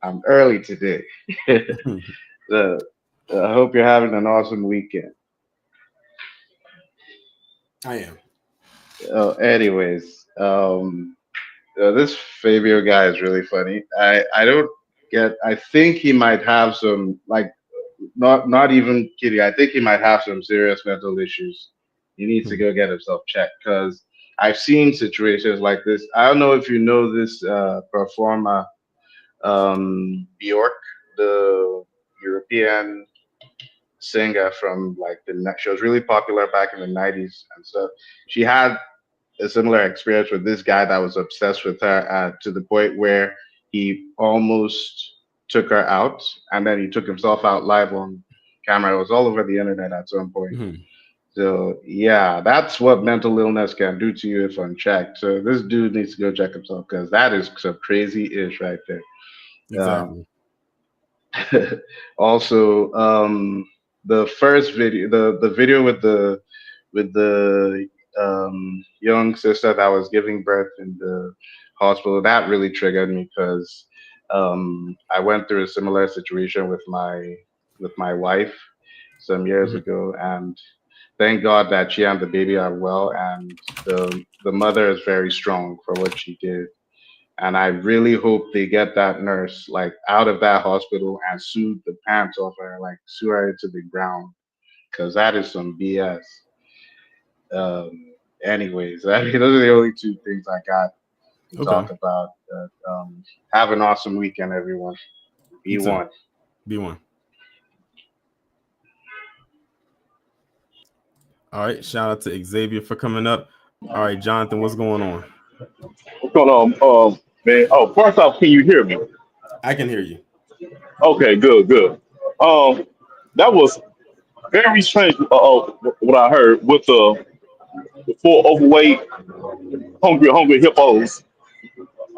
I'm early today. uh, I hope you're having an awesome weekend. I am. Anyways, this Fabio guy is really funny. I don't get. I think he might have some like not even kidding. I think he might have some serious mental issues. He needs to go get himself checked because I've seen situations like this. I don't know if you know this performer, Bjork, the European singer from like she was really popular back in the 90s and stuff. She had a similar experience with this guy that was obsessed with her to the point where he almost took her out and then he took himself out live on camera. It was all over the internet at some point. Mhm. So yeah, that's what mental illness can do to you if unchecked. So this dude needs to go check himself because that is some crazy ish right there. Um, Exactly. also, the first video, the video with the young sister that was giving birth in the hospital, that really triggered me because I went through a similar situation with my wife some years Mhm. ago, and thank God that she and the baby are well, and the mother is very strong for what she did. And I really hope they get that nurse like out of that hospital and sue the pants off her, like sue her into the ground, because that is some BS. Anyways, I mean, those are the only two things I got to Okay. talk about. Have an awesome weekend, everyone. Be You too. one. Be one. All right. Shout out to Xavier for coming up. All right, Jonathan, what's going on? What's going on, man? Oh, first off, can you hear me? I can hear you. Okay, good, good. Um, that was very strange. What I heard with the four overweight, hungry hippos.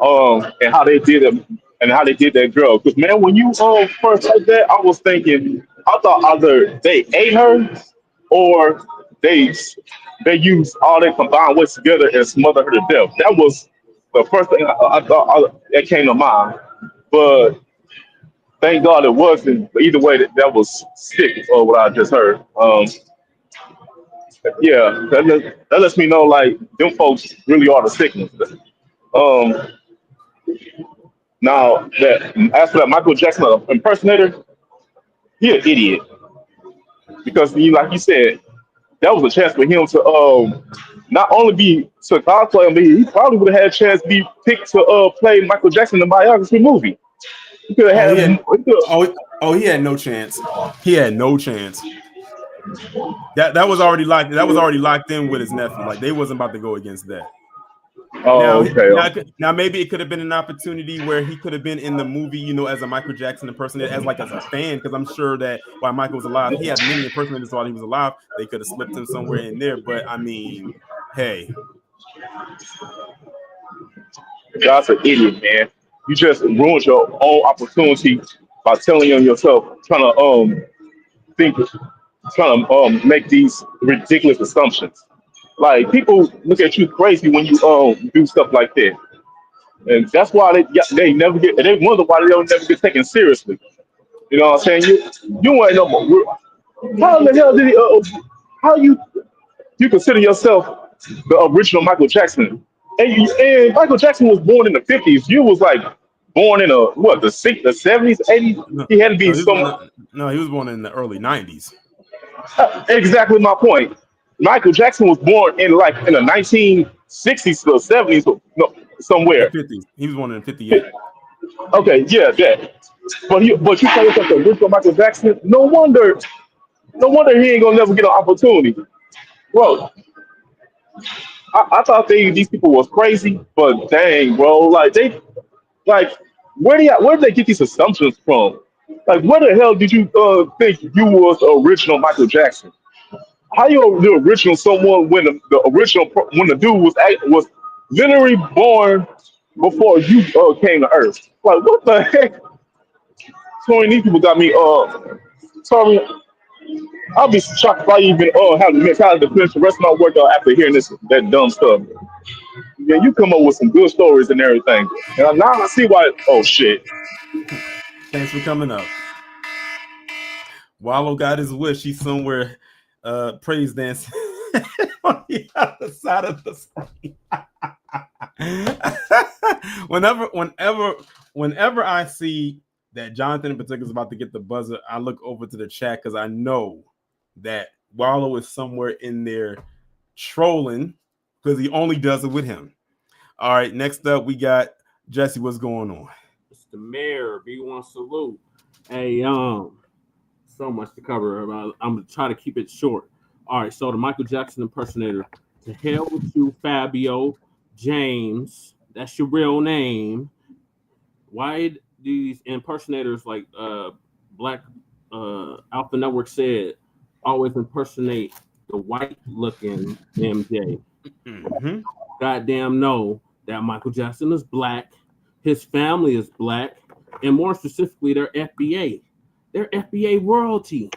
And how they did it, and how they did that girl. Because man, when you first heard that, I was thinking, I thought either they ate her or they they used all their combined weights together and smothered her to death. That was the first thing I thought that came to mind. But thank God it wasn't. But either way, that was sick. Or what I just heard. Yeah, that lets me know like them folks really are the sickness. Um, Now that as for that Michael Jackson impersonator, he an idiot because like you said, that was a chance for him to not only be to cosplay, but he probably would have had a chance to be picked to play Michael Jackson in the biography movie. He could have Oh, had he had. him. He could, Oh, he had no chance. He had no chance. That was already locked in with his nephew. Like they wasn't about to go against that. oh, okay. Now maybe it could have been an opportunity where he could have been in the movie, as a Michael Jackson impersonator, as a fan, because I'm sure that while Michael was alive, he had many impersonators while he was alive. They could have slipped him somewhere in there. But I mean, hey, God's an idiot, man. You just ruined your own opportunity by telling on yourself, trying to think, trying to make these ridiculous assumptions. Like people look at you crazy when you do stuff like that, and that's why they never get. They wonder why they don't never get taken seriously. You know what I'm saying? You ain't no more. How the hell did he? How you consider yourself the original Michael Jackson? And Michael Jackson was born in the '50s. You was like born in the '70s, '80s. no, He had to be no, he was some. born, no, he was born in the early '90s, Exactly my point. Michael Jackson was born in the 1960s or '70s, no, the somewhere. '50s. He was born in '58. Okay, yeah, that. But you tell yourself the original Michael Jackson. No wonder he ain't gonna never get an opportunity. Bro, I thought these people was crazy, but dang, bro, like where did they get these assumptions from? Like where the hell did you think you was the original Michael Jackson? How you the original someone when when the dude was literally born before you came to Earth? Like what the heck? So these people got me sorry. I'll be shocked if I even have the mentality to finish the rest of my work after hearing that dumb stuff. Yeah, you come up with some good stories and everything. And now I see why. Oh shit! Thanks for coming up. Wallow got his wish. He's somewhere praise dancing on the other side of the screen. whenever I see that Jonathan in particular is about to get the buzzer, I look over to the chat because I know that Wallow is somewhere in there trolling because he only does it with him. All right, next up we got Jesse. What's going on? It's the mayor. B1 salute. Hey, so much to cover. I'm gonna try to keep it short. All right, so the Michael Jackson impersonator. To hell with you, Fabio James. That's your real name. Why these impersonators like Black Alpha Network said always impersonate the white looking MJ? Mm-hmm. Goddamn know that Michael Jackson is black, his family is black, and more specifically, they're FBA. They're FBA royalty.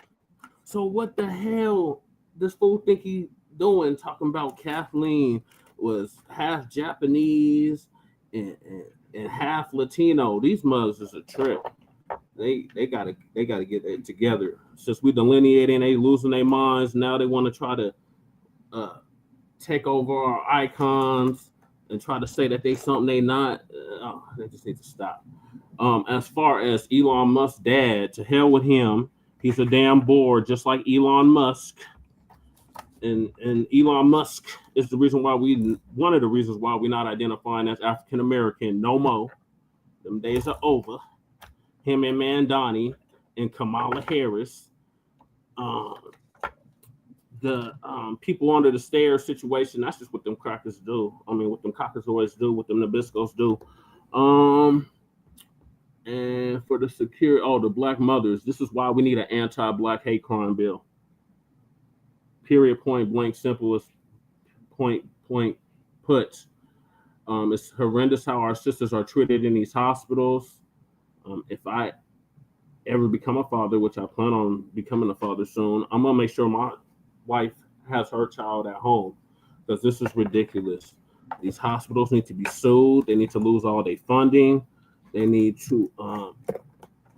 So what the hell this fool think he doing talking about Kathleen was half Japanese and half Latino? These mothers is a trip. They gotta get it together. Since we delineating, they losing their minds. Now they want to try to take over our icons and try to say that they something they not. They just need to stop. As far as Elon Musk's dad, to hell with him. He's a damn bore, just like Elon Musk. And Elon Musk is the reason why one of the reasons why we're not identifying as African American no more. Them days are over. Him and Mandani and Kamala Harris. The people under the stairs situation, that's just what them crackers do. I mean, what them cockers always do, what them Nabiscos do. And for the the black mothers, this is why we need an anti-black hate crime bill. Period, point blank, simple as point put. It's horrendous how our sisters are treated in these hospitals. If I ever become a father, which I plan on becoming a father soon, I'm gonna make sure my wife has her child at home because this is ridiculous. These hospitals need to be sued. They need to lose all their funding. They need to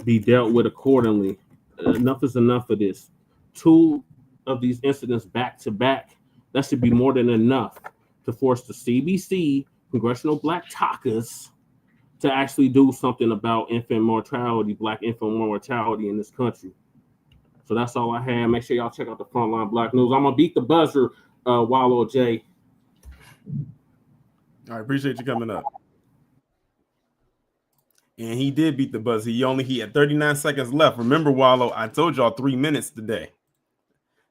be dealt with accordingly. Enough is enough of this. 2 of these incidents back to back, that should be more than enough to force the CBC, Congressional Black Caucus, to actually do something about infant mortality, black infant mortality in this country. So that's all I had. Make sure y'all check out the Frontline Black News. I'm gonna beat the buzzer, Wallow J. I appreciate you coming up. And he did beat the buzzer. He had 39 seconds left. Remember, Wallow, I told y'all 3 minutes today.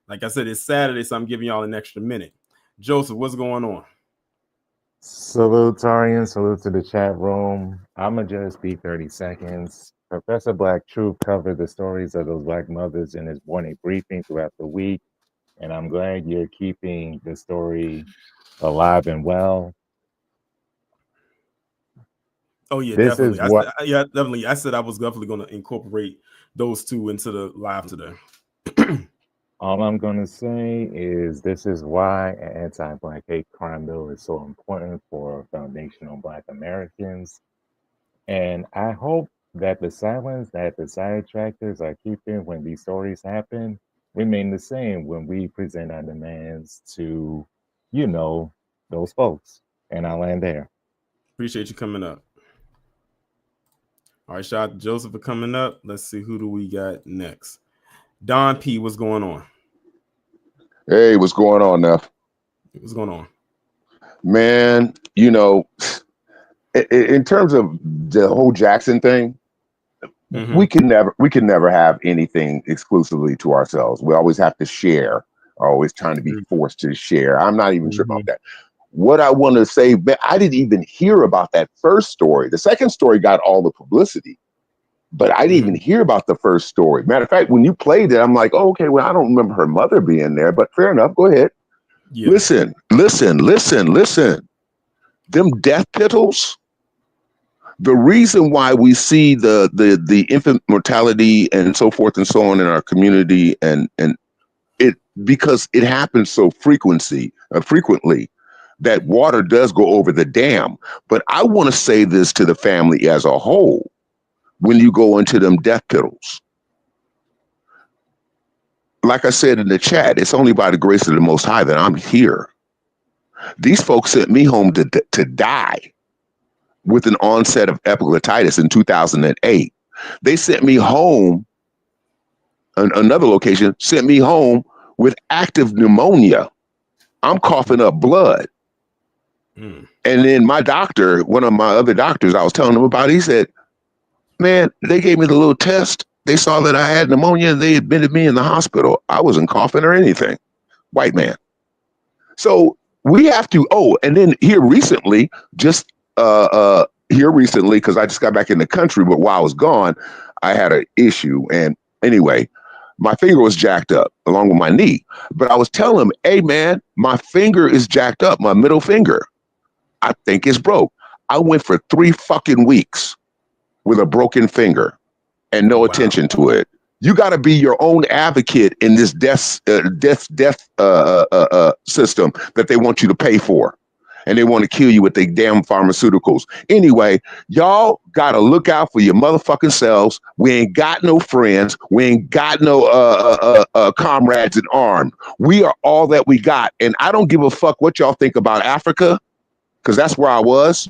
Like I said, it's Saturday, so I'm giving y'all an extra minute. Joseph, what's going on? Salute, Taurean. Salute to the chat room. I'ma just be 30 seconds. Professor Black Truth covered the stories of those black mothers in his morning briefing throughout the week, and I'm glad you're keeping the story alive and well. Oh yeah, This definitely. is what Definitely. I said I was definitely going to incorporate those 2 into the live today. all I'm going to say is this is why an anti-black hate crime bill is so important for foundational black Americans. And I hope that the silence that the sidetrackers are keeping when these stories happen remain the same when we present our demands to, those folks. And I'll land there. Appreciate you coming up. All right, shout out to Joseph for coming up. Let's see, who do we got next? Don P, what's going on? Hey, what's going on, Neff? What's going on? Man, in terms of the whole Jackson thing, we can never have anything exclusively to ourselves. We always have to share, always trying to be forced to share. I'm not even sure about that. What I want to say, I didn't even hear about that first story. The second story got all the publicity, but I didn't even hear about the first story. Matter of fact, when you played it, I'm like, oh, okay, well, I don't remember her mother being there, but fair enough. Go ahead. Yeah. Listen. Them death pittles. The reason why we see the infant mortality and so forth and so on in our community, and it because it happens so frequently that water does go over the dam. But I want to say this to the family as a whole. when you go into them death piddles. Like I said in the chat, it's only by the grace of the Most High that I'm here. These folks sent me home to die with an onset of epiglottitis in 2008. They sent me home, another location, sent me home with active pneumonia. I'm coughing up blood. And then my doctor, one of my other doctors I was telling him about, he said, man, they gave me the little test. They saw that I had pneumonia and they admitted me in the hospital. I wasn't coughing or anything. White man. So we have to, and then here recently, because I just got back in the country, but while I was gone, I had an issue. And anyway, my finger was jacked up along with my knee. But I was telling him, hey man, my finger is jacked up, my middle finger. I think it's broke. I went for 3 fucking weeks with a broken finger and no attention to it. You got to be your own advocate in this death system that they want you to pay for. And they want to kill you with their damn pharmaceuticals. Anyway, y'all got to look out for your motherfucking selves. We ain't got no friends. We ain't got no comrades in arms. We are all that we got. And I don't give a fuck what y'all think about Africa, because that's where I was.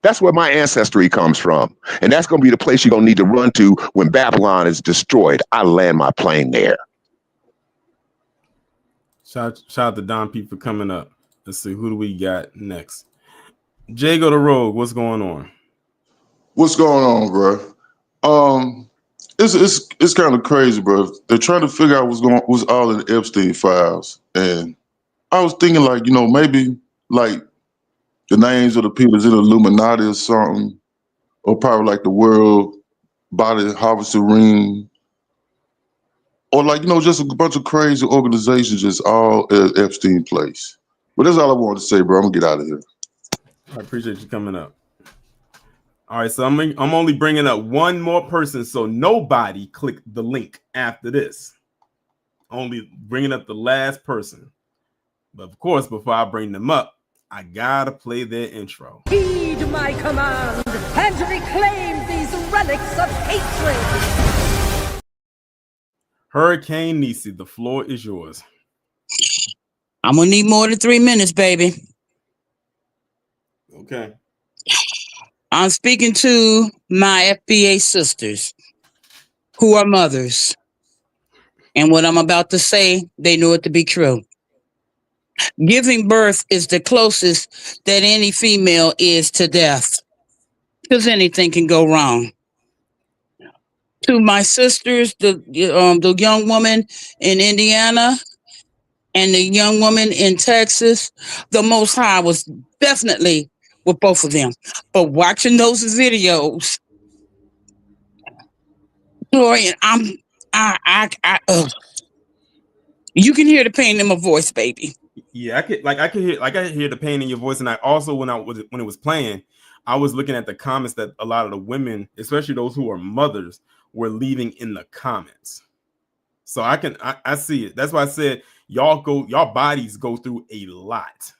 That's where my ancestry comes from. And that's going to be the place you're going to need to run to when Babylon is destroyed. I land my plane there. Shout out to Don P for coming up. Let's see, who do we got next? Jago the Rogue, what's going on? What's going on, bro? It's kind of crazy, bro. They're trying to figure out what's all in the Epstein files. And I was thinking, like, maybe like the names of the people is in the Illuminati or something, or probably like the World Body Harvester Ring, or like, just a bunch of crazy organizations just all at Epstein place. But that's all I wanted to say, bro. I'm gonna get out of here. I appreciate you coming up. All right, so I'm only bringing up one more person, so nobody click the link after this. Only bringing up the last person. But of course, before I bring them up, I gotta play their intro. Heed my command and reclaim these relics of hatred. Hurricane Nisi, the floor is yours. I'm gonna need more than 3 minutes, baby. Okay. I'm speaking to my FBA sisters who are mothers. And what I'm about to say, they know it to be true. Giving birth is the closest that any female is to death, because anything can go wrong. To my sisters, the young woman in Indiana and the young woman in Texas, the Most High was definitely with both of them. But watching those videos, Taurean, you can hear the pain in my voice, baby. Yeah, I could hear the pain in your voice, and I also when it was playing, I was looking at the comments that a lot of the women, especially those who are mothers, were leaving in the comments. So I see it. That's why I said y'all bodies go through a lot.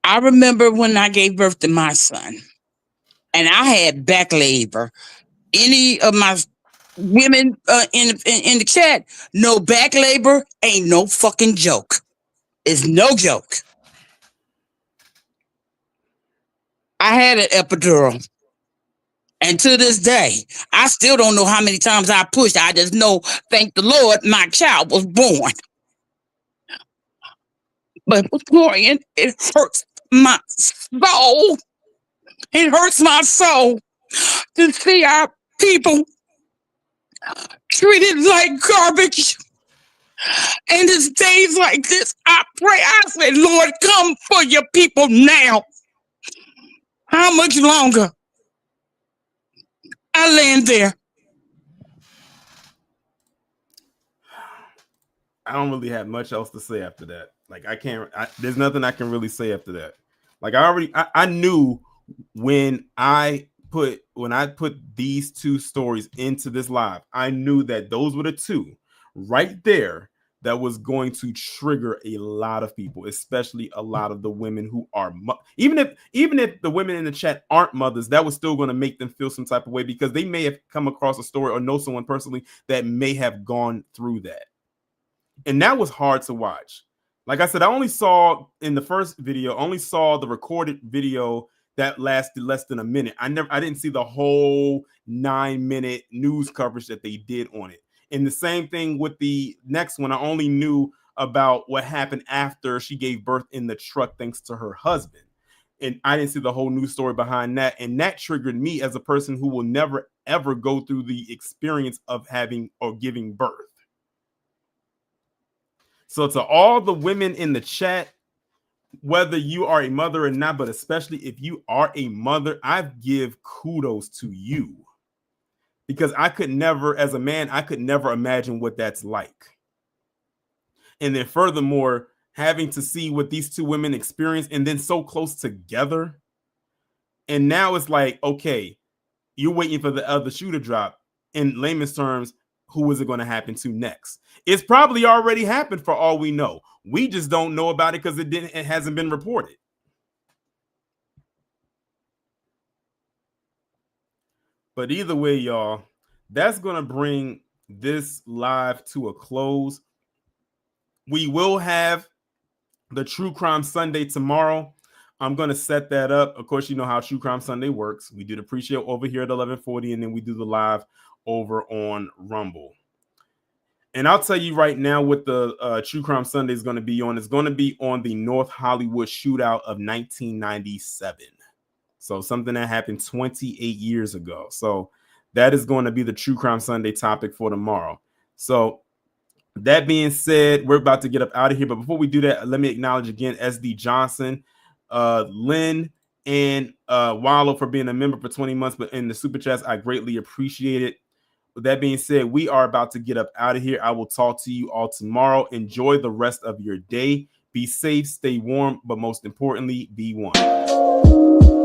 I remember when I gave birth to my son, and I had back labor. Any of my women in the chat, no, back labor ain't no fucking joke. It's no joke. I had an epidural. And to this day, I still don't know how many times I pushed. I just know, thank the Lord, my child was born. But Taurean, it hurts my soul. It hurts my soul to see our people treated like garbage. And it's days like this, I pray, I say, Lord, come for your people now. How much longer? I land there. I don't really have much else to say after that. Like there's nothing I can really say after that. Like I knew when I put these two stories into this live, I knew that those were the two right there that was going to trigger a lot of people, especially a lot of the women who are even if the women in the chat aren't mothers, that was still going to make them feel some type of way because they may have come across a story or know someone personally that may have gone through that. And that was hard to watch. Like I said, I only saw in the first video, only saw the recorded video that lasted less than a minute. I didn't see the whole 9-minute news coverage that they did on it. And the same thing with the next one. I only knew about what happened after she gave birth in the truck thanks to her husband. And I didn't see the whole news story behind that. And that triggered me as a person who will never, ever go through the experience of having or giving birth. So to all the women in the chat, whether you are a mother or not, but especially if you are a mother, I give kudos to you. Because I could never, as a man, I could never imagine what that's like. And then furthermore, having to see what these two women experience and then so close together. And now it's like, okay, you're waiting for the other shoe to drop. In layman's terms, who is it going to happen to next? It's probably already happened for all we know. We just don't know about it because it hasn't been reported. But either way, y'all, that's going to bring this live to a close. We will have the True Crime Sunday tomorrow. I'm going to set that up. Of course, you know how True Crime Sunday works. We do the pre-show over here at 11:40, and then we do the live over on Rumble. And I'll tell you right now what the True Crime Sunday is going to be on. It's going to be on the North Hollywood shootout of 1997. So something that happened 28 years ago. So that is going to be the True Crime Sunday topic for tomorrow. So that being said, we're about to get up out of here. But before we do that, let me acknowledge again SD Johnson, Lynn, and Wallow for being a member for 20 months. But in the super chats, I greatly appreciate it. With that being said, we are about to get up out of here. I will talk to you all tomorrow. Enjoy the rest of your day. Be safe, stay warm, but most importantly, be one.